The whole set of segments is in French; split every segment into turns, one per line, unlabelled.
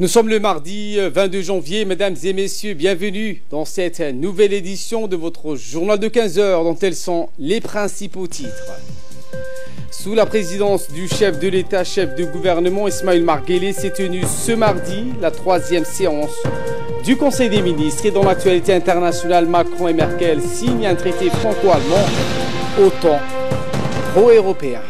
Nous sommes le mardi 22 janvier, mesdames et messieurs, bienvenue dans cette nouvelle édition de votre journal de 15 heures dont elles sont les principaux titres. Sous la présidence du chef de l'État, chef de gouvernement Ismaël Omar Guelleh, s'est tenue ce mardi la 3e séance du Conseil des ministres. Et dans l'actualité internationale, Macron et Merkel signent un traité franco-allemand, OTAN pro-européen.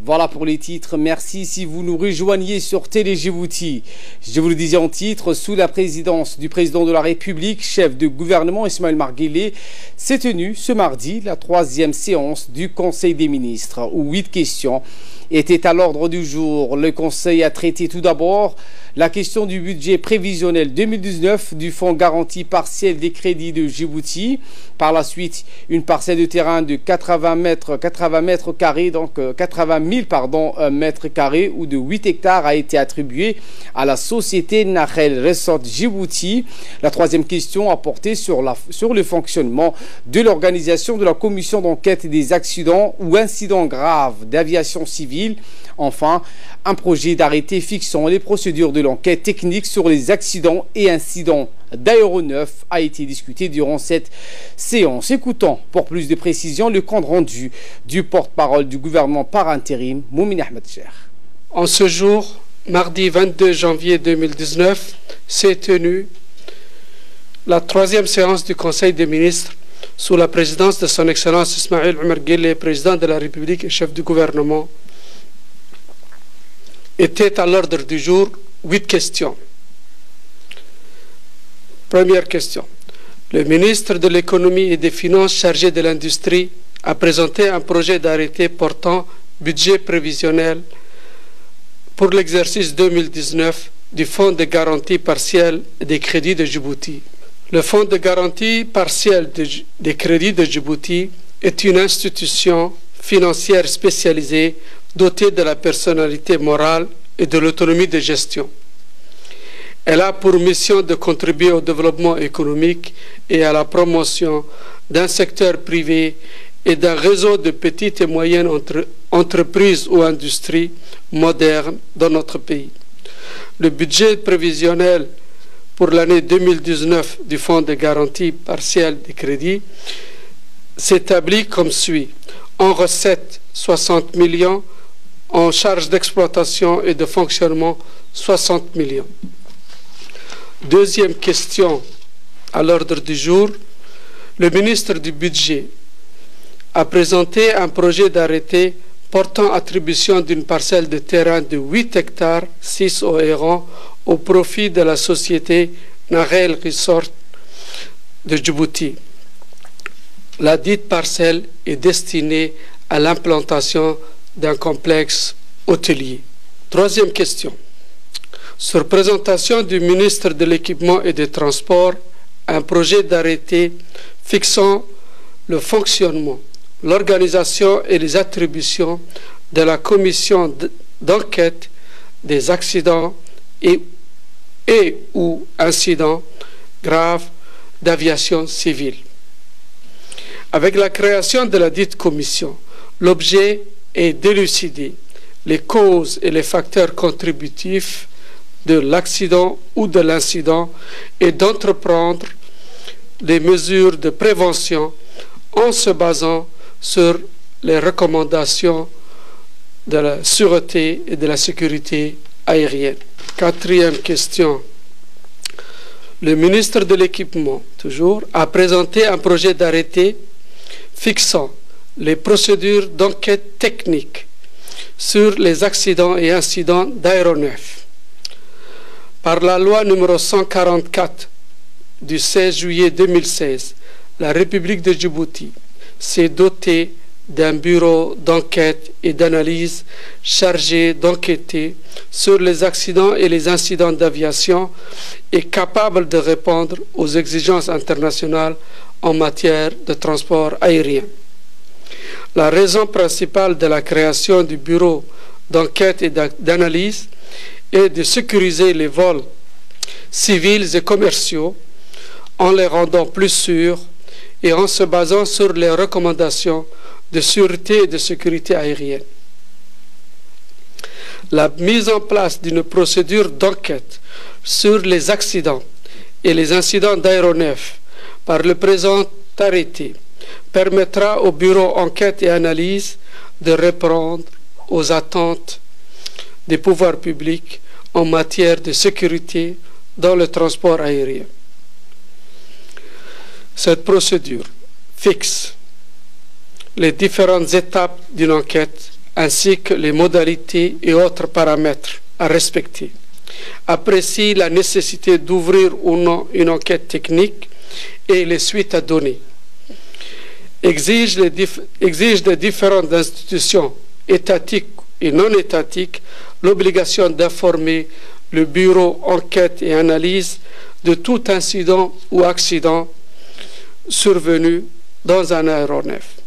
Voilà pour les titres. Merci si vous nous rejoignez sur Télé Djibouti. Je vous le disais en titre, sous la présidence du président de la République, chef de gouvernement Ismaël Omar Guelleh, s'est tenue ce mardi la 3e séance du Conseil des ministres, où 8 questions étaient à l'ordre du jour. Le Conseil a traité tout d'abord la question du budget prévisionnel 2019 du fonds garantie partiel des crédits de Djibouti. Par la suite, une parcelle de terrain de 80 mètres carrés, donc 80 000 mètres carrés ou de 8 hectares a été attribuée à la société Nahel Resort Djibouti. La 3e question a porté sur le fonctionnement de l'organisation de la commission d'enquête des accidents ou incidents graves d'aviation civile. Enfin, un projet d'arrêté fixant les procédures de l'enquête technique sur les accidents et incidents d'aéronefs a été discuté durant cette séance. Écoutons pour plus de précisions le compte rendu du porte-parole du gouvernement par intérim, Moumin Ahmed Cheikh.
En ce jour, mardi 22 janvier 2019, s'est tenue la 3e séance du Conseil des ministres sous la présidence de son Excellence Ismaël Omar Guelleh, président de la République et chef du gouvernement. Étaient à l'ordre du jour 8 questions. Première question. Le ministre de l'économie et des finances chargé de l'industrie a présenté un projet d'arrêté portant budget prévisionnel pour l'exercice 2019 du Fonds de garantie partielle des crédits de Djibouti. Le Fonds de garantie partielle des crédits de Djibouti est une institution financière spécialisée dotée de la personnalité morale et de l'autonomie de gestion. Elle a pour mission de contribuer au développement économique et à la promotion d'un secteur privé et d'un réseau de petites et moyennes entreprises ou industries modernes dans notre pays. Le budget prévisionnel pour l'année 2019 du Fonds de garantie partielle des crédits s'établit comme suit. En recettes, 60 millions. En charge d'exploitation et de fonctionnement, 60 millions. Deuxième question à l'ordre du jour. Le ministre du Budget a présenté un projet d'arrêté portant attribution d'une parcelle de terrain de 8 hectares, 6 au Héron, au profit de la société Nahel Resort de Djibouti. La dite parcelle est destinée à l'implantation d'un complexe hôtelier. Troisième question. Sur présentation du ministre de l'Équipement et des Transports, un projet d'arrêté fixant le fonctionnement, l'organisation et les attributions de la commission d'enquête des accidents et ou incidents graves d'aviation civile. Avec la création de la dite commission, l'objet est d'élucider les causes et les facteurs contributifs de l'accident ou de l'incident et d'entreprendre les mesures de prévention en se basant sur les recommandations de la sûreté et de la sécurité aérienne. Quatrième question. Le ministre de l'Équipement, toujours, a présenté un projet d'arrêté fixant les procédures d'enquête technique sur les accidents et incidents d'aéronefs. Par la loi numéro 144 du 16 juillet 2016, la République de Djibouti s'est dotée d'un bureau d'enquête et d'analyse chargé d'enquêter sur les accidents et les incidents d'aviation et capable de répondre aux exigences internationales en matière de transport aérien. La raison principale de la création du bureau d'enquête et d'analyse est de sécuriser les vols civils et commerciaux en les rendant plus sûrs et en se basant sur les recommandations de sûreté et de sécurité aérienne. La mise en place d'une procédure d'enquête sur les accidents et les incidents d'aéronefs par le présent arrêté permettra au Bureau Enquête et Analyse de répondre aux attentes des pouvoirs publics en matière de sécurité dans le transport aérien. Cette procédure fixe les différentes étapes d'une enquête ainsi que les modalités et autres paramètres à respecter, apprécie la nécessité d'ouvrir ou non une enquête technique et les suites à donner, exige des différentes institutions étatiques et non étatiques l'obligation d'informer le Bureau Enquête et Analyse de tout incident ou accident survenu dans un aéronef,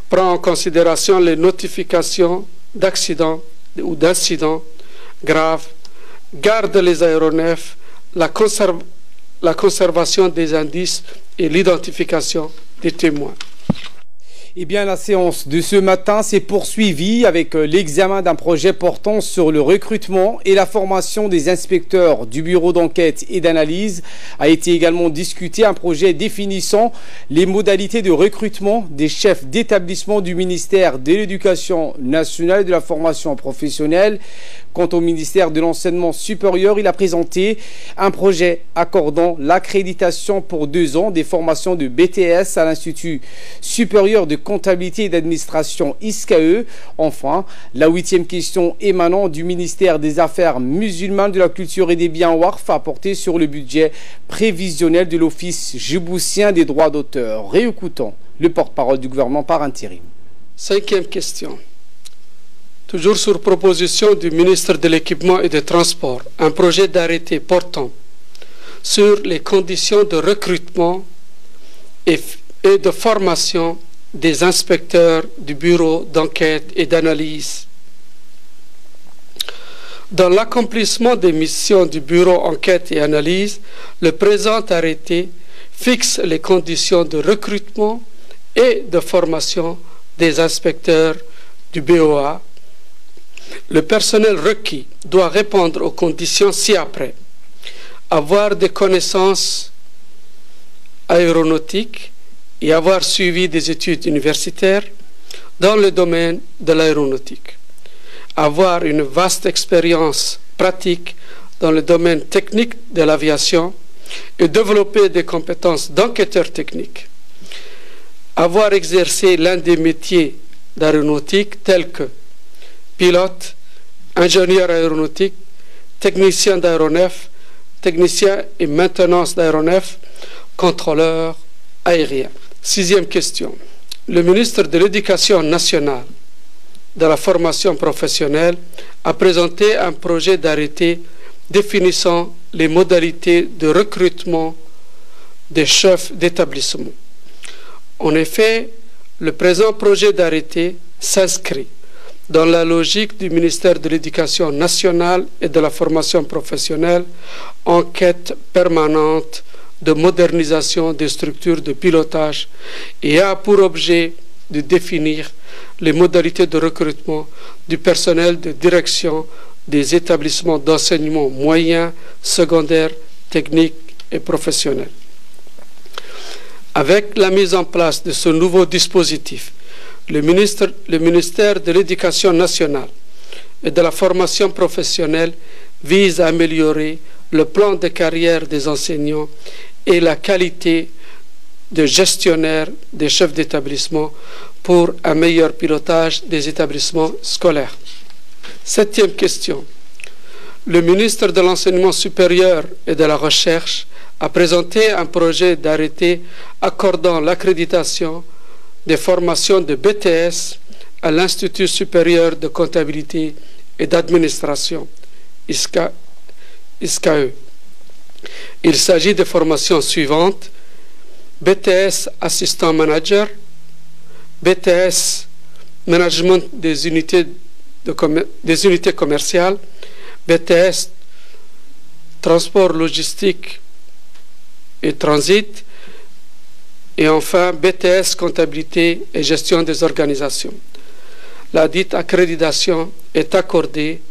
prend en considération les notifications d'accidents ou d'incidents graves, garde les aéronefs, la conservation des indices et l'identification des témoins.
Eh bien, la séance de ce matin s'est poursuivie avec l'examen d'un projet portant sur le recrutement et la formation des inspecteurs du bureau d'enquête et d'analyse. A été également discuté un projet définissant les modalités de recrutement des chefs d'établissement du ministère de l'Éducation nationale et de la formation professionnelle. Quant au ministère de l'Enseignement supérieur, il a présenté un projet accordant l'accréditation pour 2 ans des formations de BTS à l'Institut supérieur de comptabilité et d'administration ISCAE. Enfin, la 8e question émanant du ministère des Affaires musulmanes, de la culture et des biens WARF a porté sur le budget prévisionnel de l'Office djiboutien des droits d'auteur. Réécoutons le porte-parole du gouvernement par intérim.
5e question. Toujours sur proposition du ministre de l'Équipement et des Transports, un projet d'arrêté portant sur les conditions de recrutement et de formation des inspecteurs du bureau d'enquête et d'analyse. Dans l'accomplissement des missions du bureau enquête et analyse, le présent arrêté fixe les conditions de recrutement et de formation des inspecteurs du BOA. Le personnel requis doit répondre aux conditions ci-après: avoir des connaissances aéronautiques et avoir suivi des études universitaires dans le domaine de l'aéronautique, avoir une vaste expérience pratique dans le domaine technique de l'aviation et développer des compétences d'enquêteur technique, avoir exercé l'un des métiers d'aéronautique tels que pilote, ingénieur aéronautique, technicien d'aéronef, technicien et maintenance d'aéronef, contrôleur aérien. 6e question. Le ministre de l'Éducation nationale, de la formation professionnelle, a présenté un projet d'arrêté définissant les modalités de recrutement des chefs d'établissement. En effet, le présent projet d'arrêté s'inscrit dans la logique du ministère de l'Éducation nationale et de la formation professionnelle, en quête permanente de modernisation des structures de pilotage, et a pour objet de définir les modalités de recrutement du personnel de direction des établissements d'enseignement moyen, secondaire, technique et professionnel. Avec la mise en place de ce nouveau dispositif, le ministère de l'Éducation nationale et de la formation professionnelle vise à améliorer le plan de carrière des enseignants et la qualité de gestionnaire des chefs d'établissement pour un meilleur pilotage des établissements scolaires. 7e question. Le ministre de l'Enseignement supérieur et de la Recherche a présenté un projet d'arrêté accordant l'accréditation des formations de BTS à l'Institut supérieur de comptabilité et d'administration, ISCAE. Il s'agit des formations suivantes: BTS assistant manager, BTS management des unités commerciales, BTS transport logistique et transit, et enfin BTS comptabilité et gestion des organisations. La dite accréditation est accordée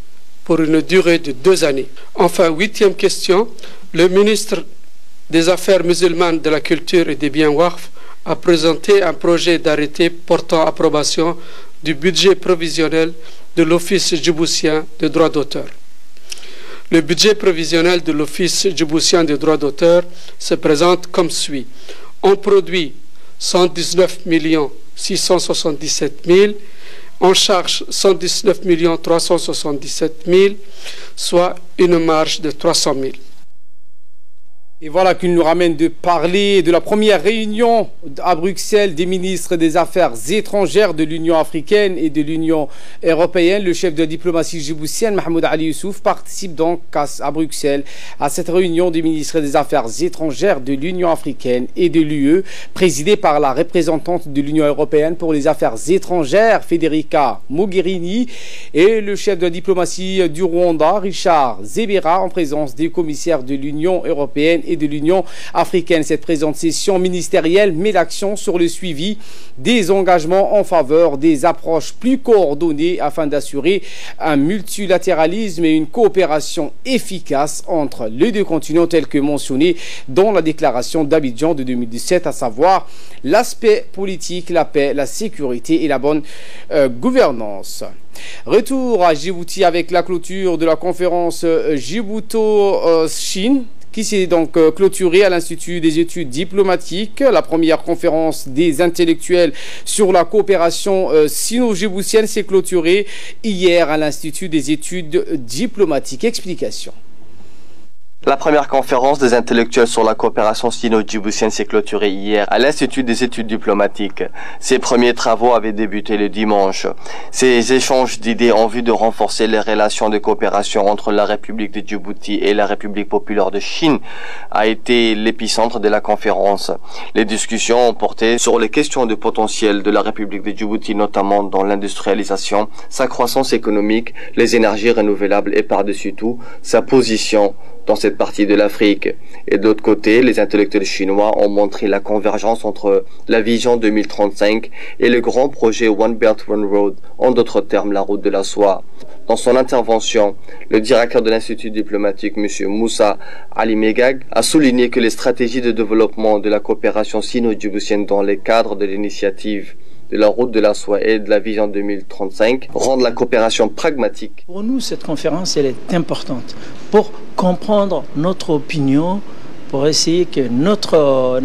pour une durée de 2 années. Enfin, 8e question, le ministre des Affaires musulmanes, de la Culture et des Biens Waqf a présenté un projet d'arrêté portant approbation du budget provisionnel de l'Office djiboutien des droits d'auteur. Le budget provisionnel de l'Office djiboutien des droits d'auteur se présente comme suit. On produit 119 677 000, on charge 119 377 000, soit une marge de 300 000.
Et voilà qu'il nous ramène de parler de la première réunion à Bruxelles des ministres des Affaires étrangères de l'Union africaine et de l'Union européenne. Le chef de la diplomatie djiboutienne, Mahmoud Ali Youssouf, participe donc à Bruxelles à cette réunion des ministres des Affaires étrangères de l'Union africaine et de l'UE, présidée par la représentante de l'Union européenne pour les affaires étrangères, Federica Mogherini, et le chef de la diplomatie du Rwanda, Richard Zebera, en présence des commissaires de l'Union européenne et de l'Union africaine. Cette présente session ministérielle met l'accent sur le suivi des engagements en faveur des approches plus coordonnées afin d'assurer un multilatéralisme et une coopération efficace entre les deux continents tels que mentionnés dans la déclaration d'Abidjan de 2017, à savoir l'aspect politique, la paix, la sécurité et la bonne gouvernance. Retour à Djibouti avec la clôture de la conférence Djibouto-Chine qui s'est donc clôturée à l'Institut des études diplomatiques. La première conférence des intellectuels sur la coopération sino-djiboutienne s'est clôturée hier à l'Institut des études diplomatiques. Explication.
La première conférence des intellectuels sur la coopération sino-djiboutienne s'est clôturée hier à l'Institut des études diplomatiques. Ces premiers travaux avaient débuté le dimanche. Ces échanges d'idées en vue de renforcer les relations de coopération entre la République de Djibouti et la République populaire de Chine a été l'épicentre de la conférence. Les discussions ont porté sur les questions de potentiel de la République de Djibouti, notamment dans l'industrialisation, sa croissance économique, les énergies renouvelables et par-dessus tout, sa position dans cette partie de l'Afrique. Et de l'autre côté, les intellectuels chinois ont montré la convergence entre la vision 2035 et le grand projet One Belt One Road, en d'autres termes la route de la soie. Dans son intervention, le directeur de l'Institut diplomatique, M. Moussa Ali Megag, a souligné que les stratégies de développement de la coopération sino-djiboutienne dans les cadres de l'initiative de la route de la soie et de la vision 2035 rendent la coopération pragmatique.
Pour nous, cette conférence, elle est importante pour comprendre notre opinion, pour essayer que notre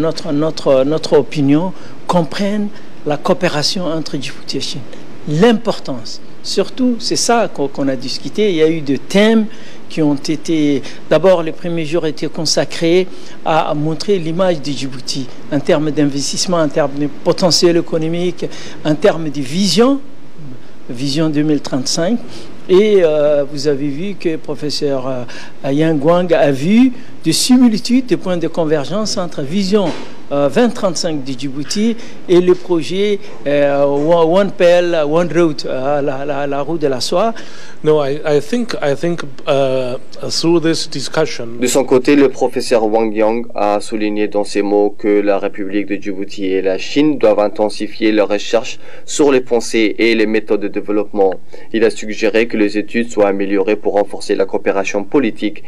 opinion comprenne la coopération entre Djibouti et Chine. L'importance, surtout, c'est ça qu'on a discuté. Il y a eu des thèmes qui ont été... D'abord, les premiers jours étaient consacrés à montrer l'image de Djibouti en termes d'investissement, en termes de potentiel économique, en termes de vision 2035. Et vous avez vu que le professeur Yang Guang a vu des similitudes, des points de convergence entre vision 2035 de Djibouti et le projet One PL, One Road, la route de la soie.
No, I think through this discussion.
De son côté, le professeur Wang Yang a souligné dans ses mots que la République de Djibouti et la Chine doivent intensifier leurs recherches sur les pensées et les méthodes de développement. Il a suggéré que les études soient améliorées pour renforcer la coopération politique,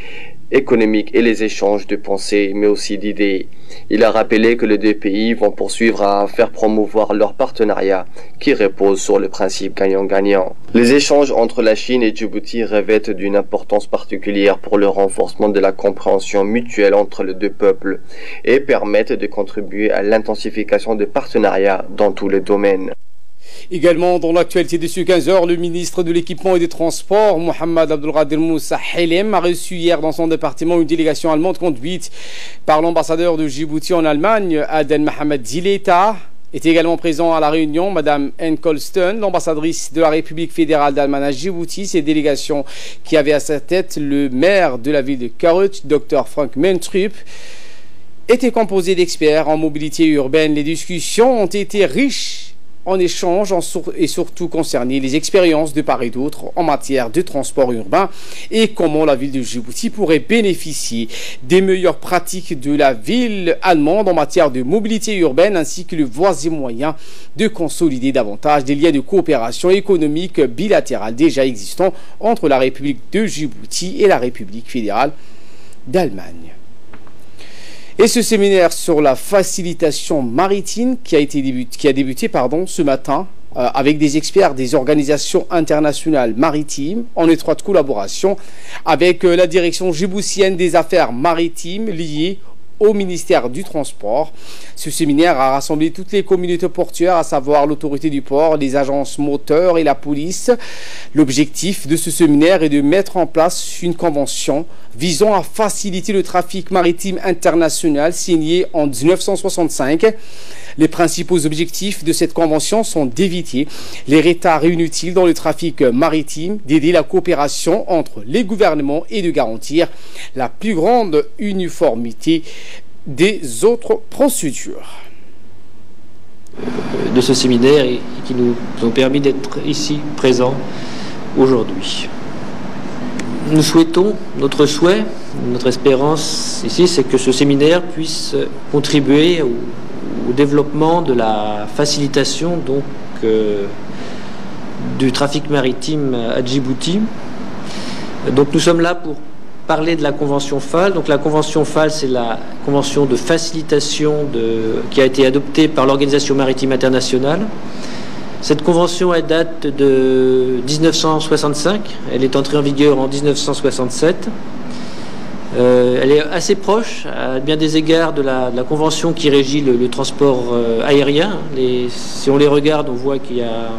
économique et les échanges de pensées, mais aussi d'idées. Il a rappelé que les deux pays vont poursuivre à faire promouvoir leur partenariat qui repose sur le principe gagnant-gagnant. Les échanges entre la Chine et Djibouti revêtent d'une importance particulière pour le renforcement de la compréhension mutuelle entre les deux peuples et permettent de contribuer à l'intensification des partenariats dans tous les domaines.
Également dans l'actualité de ce 15h, le ministre de l'équipement et des transports, Mohamed Abdelkader Moussa Helem, a reçu hier dans son département une délégation allemande conduite par l'ambassadeur de Djibouti en Allemagne, Aden Mohamed Zileta. Est également présent à la réunion Madame Anne Colston, l'ambassadrice de la République fédérale d'Allemagne à Djibouti. Ces délégations qui avaient à sa tête le maire de la ville de Karut, Dr Frank Mentrup, étaient composées d'experts en mobilité urbaine. Les discussions ont été riches en échange et surtout concerner les expériences de part et d'autre en matière de transport urbain et comment la ville de Djibouti pourrait bénéficier des meilleures pratiques de la ville allemande en matière de mobilité urbaine ainsi que le voisin moyen de consolider davantage des liens de coopération économique bilatérale déjà existants entre la République de Djibouti et la République fédérale d'Allemagne. Et ce séminaire sur la facilitation maritime qui a débuté ce matin avec des experts des organisations internationales maritimes en étroite collaboration avec la direction djiboutienne des affaires maritimes liées au ministère du Transport. Ce séminaire a rassemblé toutes les communautés portuaires, à savoir l'autorité du port, les agences moteurs et la police. L'objectif de ce séminaire est de mettre en place une convention visant à faciliter le trafic maritime international signée en 1965. Les principaux objectifs de cette convention sont d'éviter les retards inutiles dans le trafic maritime, d'aider la coopération entre les gouvernements et de garantir la plus grande uniformité des autres procédures.
De ce séminaire et qui nous ont permis d'être ici présents aujourd'hui. Nous souhaitons, notre souhait, notre espérance ici, c'est que ce séminaire puisse contribuer au développement de la facilitation donc, du trafic maritime à Djibouti. Donc nous sommes là pour parler de la convention FAL. Donc la convention FAL, c'est la convention de facilitation qui a été adoptée par l'Organisation maritime internationale. Cette convention, elle date de 1965. Elle est entrée en vigueur en 1967. Elle est assez proche, à bien des égards, de la convention qui régit le transport aérien. Si on les regarde, on voit qu'il y a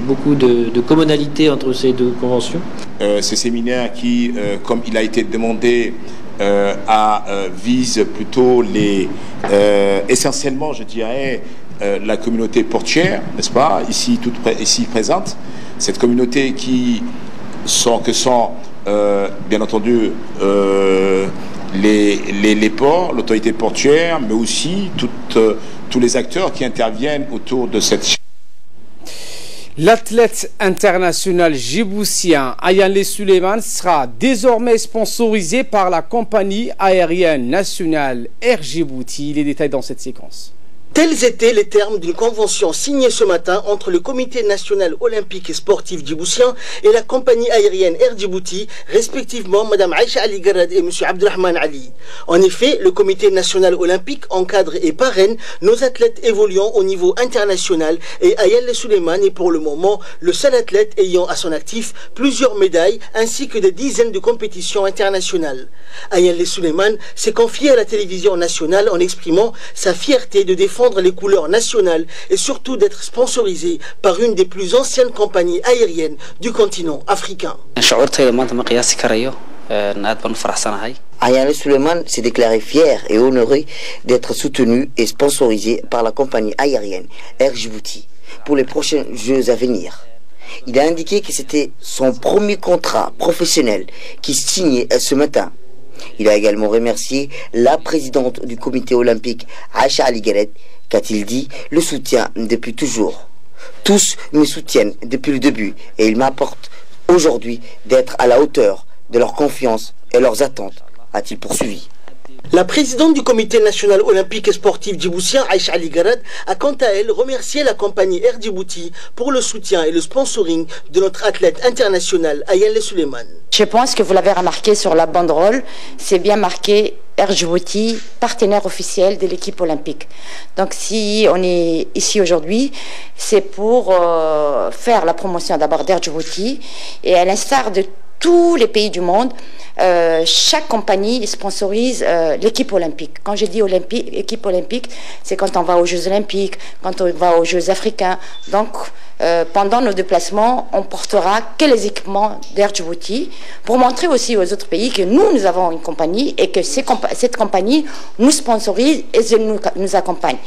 beaucoup de commonalités entre ces deux conventions.
Ce séminaire qui, comme il a été demandé, vise plutôt essentiellement, je dirais, la communauté portuaire, n'est-ce pas, ici présente. Cette communauté que sont bien entendu les ports, l'autorité portuaire, mais aussi tous les acteurs qui interviennent autour de cette chaîne.
L'athlète international djiboutien Ayale Suleiman sera désormais sponsorisé par la compagnie aérienne nationale Air Djibouti. Les détails dans cette séquence.
Tels étaient les termes d'une convention signée ce matin entre le Comité national olympique et sportif djiboutien et la compagnie aérienne Air Djibouti, respectivement Mme Aïcha Ali Garad et M. Abdelrahman Ali. En effet, le Comité national olympique encadre et parraine nos athlètes évoluant au niveau international et Ayale Suleiman est pour le moment le seul athlète ayant à son actif plusieurs médailles ainsi que des dizaines de compétitions internationales. Ayale Suleiman s'est confié à la télévision nationale en exprimant sa fierté de défendre les couleurs nationales et surtout d'être sponsorisé par une des plus anciennes compagnies aériennes du continent africain.
Ayale Suleiman s'est déclaré fier et honoré d'être soutenu et sponsorisé par la compagnie aérienne Air Djibouti pour les prochains Jeux à venir. Il a indiqué que c'était son premier contrat professionnel qui signait ce matin. Il a également remercié la présidente du comité olympique, Aïcha Ali Garad, qu'a-t-il dit, le soutien depuis toujours. Tous me soutiennent depuis le début et ils m'apportent aujourd'hui d'être à la hauteur de leur confiance et leurs attentes, a-t-il poursuivi.
La présidente du Comité national olympique et sportif djiboutien, Aïcha Ali Garad, a quant à elle remercié la compagnie Air Djibouti pour le soutien et le sponsoring de notre athlète international, Ayale Suleiman.
Je pense que vous l'avez remarqué sur la banderole, c'est bien marqué Air Djibouti, partenaire officiel de l'équipe olympique. Donc si on est ici aujourd'hui, c'est pour faire la promotion d'abord d'Air Djibouti et à l'instar de tous les pays du monde, chaque compagnie sponsorise l'équipe olympique. Quand je dis équipe olympique, c'est quand on va aux Jeux olympiques, quand on va aux Jeux africains. Donc, pendant nos déplacements, on portera que les équipements d'Air Djibouti pour montrer aussi aux autres pays que nous avons une compagnie et que cette compagnie nous sponsorise et nous accompagne.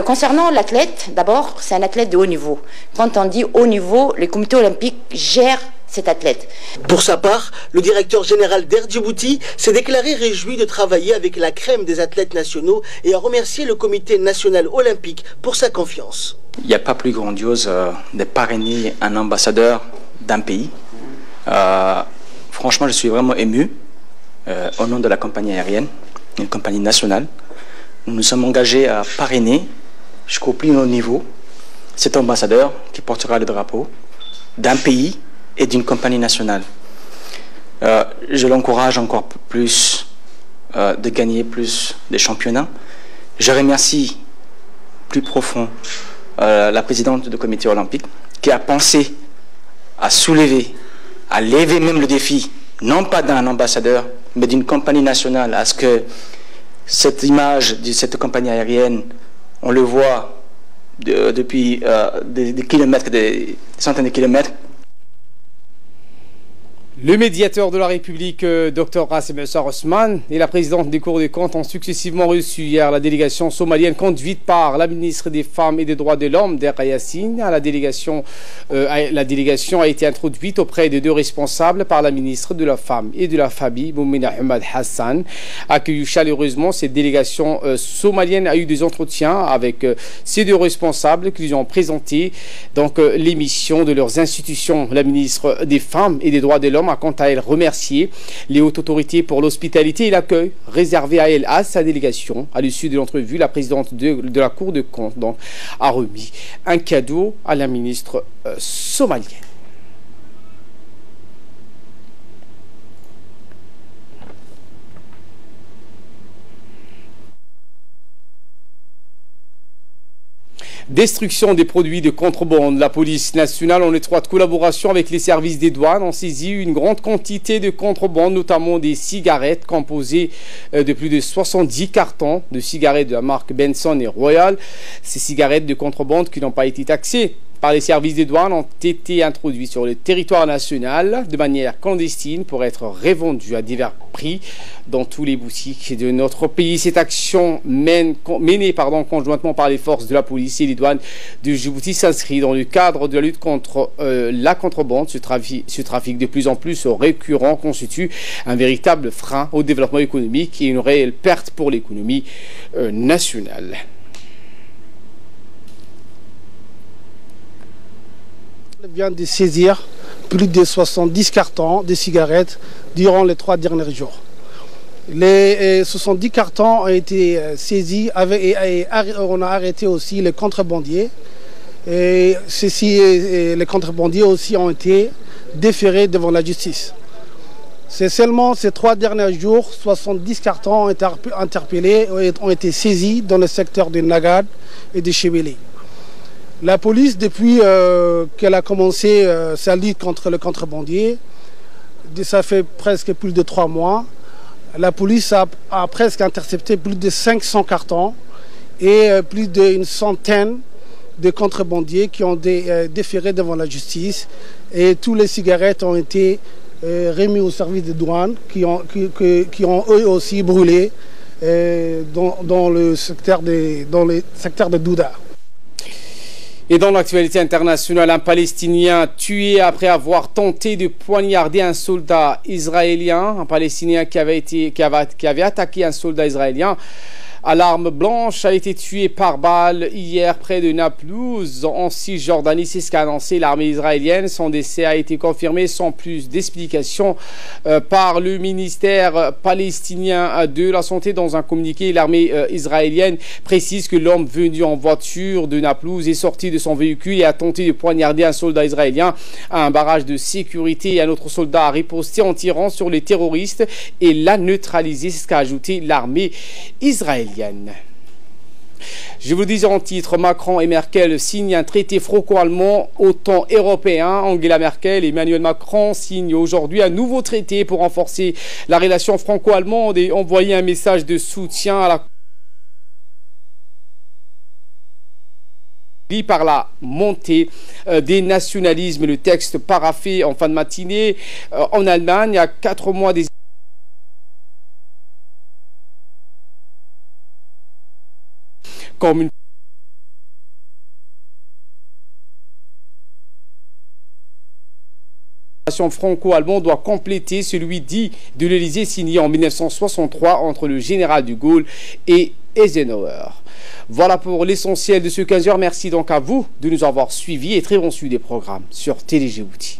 Concernant l'athlète, d'abord, c'est un athlète de haut niveau. Quand on dit haut niveau, le comité olympique gère cet athlète.
Pour sa part, le directeur général d'Air Djibouti s'est déclaré réjoui de travailler avec la crème des athlètes nationaux et a remercié le comité national olympique pour sa confiance.
Il n'y a pas plus grandiose de parrainer un ambassadeur d'un pays. Franchement, je suis vraiment ému au nom de la compagnie aérienne, une compagnie nationale. Nous nous sommes engagés à parrainer jusqu'au plus haut niveau cet ambassadeur qui portera le drapeau d'un pays et d'une compagnie nationale. Je l'encourage encore plus de gagner plus de championnats. Je remercie plus profond la présidente du comité olympique qui a pensé à soulever, à lever même le défi, non pas d'un ambassadeur, mais d'une compagnie nationale, à ce que cette image de cette compagnie aérienne, on le voit depuis des kilomètres, des centaines de kilomètres.
Le médiateur de la République, Dr Rassem Osman, et la présidente des Cours des comptes ont successivement reçu hier la délégation somalienne conduite par la ministre des Femmes et des Droits de l'Homme, Derra Yassine. La délégation a été introduite auprès de deux responsables par la ministre de la Femme et de la Famille, Moumina Ahmed Hassan. Accueillie chaleureusement, cette délégation somalienne a eu des entretiens avec ces deux responsables qui lui ont présenté les missions de leurs institutions. La ministre des Femmes et des Droits de l'Homme a quant à elle remercié les hautes autorités pour l'hospitalité et l'accueil réservé à elle, à sa délégation. À l'issue de l'entrevue, la présidente de la Cour de compte a remis un cadeau à la ministre somalienne. Destruction des produits de contrebande. La police nationale, en étroite collaboration avec les services des douanes, ont saisi une grande quantité de contrebande, notamment des cigarettes composées de plus de 70 cartons de cigarettes de la marque Benson et Royal. Ces cigarettes de contrebande qui n'ont pas été taxées par les services des douanes ont été introduits sur le territoire national de manière clandestine pour être revendus à divers prix dans tous les boutiques de notre pays. Cette action menée conjointement par les forces de la police et les douanes de Djibouti s'inscrit dans le cadre de la lutte contre la contrebande. Ce trafic de plus en plus récurrent constitue un véritable frein au développement économique et une réelle perte pour l'économie nationale.
Vient de saisir plus de 70 cartons de cigarettes durant les 3 derniers jours. Les 70 cartons ont été saisis et on a arrêté aussi les contrebandiers. Et les contrebandiers aussi ont été déférés devant la justice. C'est seulement ces 3 derniers jours, 70 cartons ont été interpellés, ont été saisis dans le secteur de Nagad et de Chebele. La police, depuis qu'elle a commencé sa lutte contre le contrebandier, ça fait presque plus de 3 mois, la police a presque intercepté plus de 500 cartons et plus d'une centaine de contrebandiers qui ont déféré devant la justice. Et tous les cigarettes ont été remis au service des douanes qui ont eux aussi brûlé dans le secteur de Douda.
Et dans l'actualité internationale, un Palestinien tué après avoir tenté de poignarder un soldat israélien. Un Palestinien qui avait attaqué un soldat israélien à l'arme blanche a été tué par balle hier près de Naplouse en Cisjordanie. C'est ce qu'a annoncé l'armée israélienne. Son décès a été confirmé sans plus d'explications par le ministère palestinien de la Santé. Dans un communiqué, l'armée israélienne précise que l'homme venu en voiture de Naplouse est sorti de son véhicule et a tenté de poignarder un soldat israélien à un barrage de sécurité. Et un autre soldat a riposté en tirant sur les terroristes et l'a neutralisé. C'est ce qu'a ajouté l'armée israélienne. Je vous le disais en titre, Macron et Merkel signent un traité franco-allemand au temps européen. Angela Merkel et Emmanuel Macron signent aujourd'hui un nouveau traité pour renforcer la relation franco-allemande et envoyer un message de soutien à la par la montée des nationalismes. Le texte paraphé en fin de matinée en Allemagne à 4 mois des comme une franco-allemande doit compléter celui dit de l'Élysée signé en 1963 entre le général de Gaulle et Eisenhower. Voilà pour l'essentiel de ce 15h. Merci donc à vous de nous avoir suivis et très bon suivi des programmes sur Télé Djibouti.